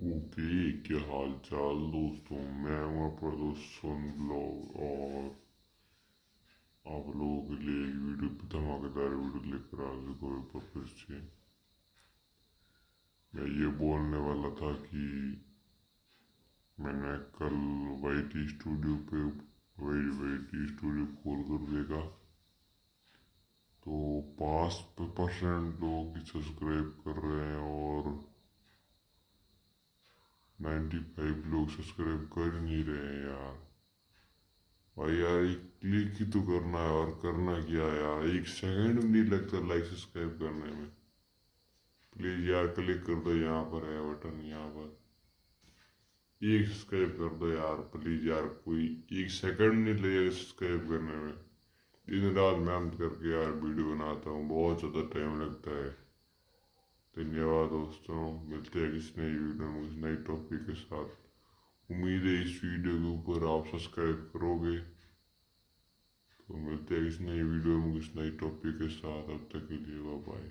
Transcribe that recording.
Okay, क्या हाल चाल दोस्तों। मैं हूं आपका दोस्त सोन ब्लॉग और आप लोगों के लिए एक वीडियो धमाकेदार वीडियो लेकर आ चुका हूं फिर से। मैं ये बोलने वाला था कि मैंने कल वाईटी स्टूडियो पे वाईटी स्टूडियो खोल कर देखा तो 5% लोग सब्सक्राइब कर रहे हैं और 95 लोग सब्सक्राइब कर नहीं रहे हैं यार। भाई यार एक क्लिक ही तो करना है और करना क्या है यार, एक सेकंड भी नहीं लगता लाइक सब्सक्राइब करने में। प्लीज यार क्लिक कर दो, यहाँ पर है बटन, यहाँ पर एक सब्सक्राइब कर दो यार प्लीज यार। कोई एक सेकंड नहीं लगेगा सब्सक्राइब करने में। दिन रात मेहनत करके यार वीडियो बनाता हूँ, बहुत ज़्यादा टाइम लगता है। धन्यवाद दोस्तों, मिलते हैं किसी नई वीडियो में किसी नई टॉपिक के साथ। उम्मीद है इस वीडियो के ऊपर आप सब्सक्राइब करोगे। तो मिलते हैं किसी नई वीडियो में किसी नई टॉपिक के साथ, अब तक के लिए बाय बाय।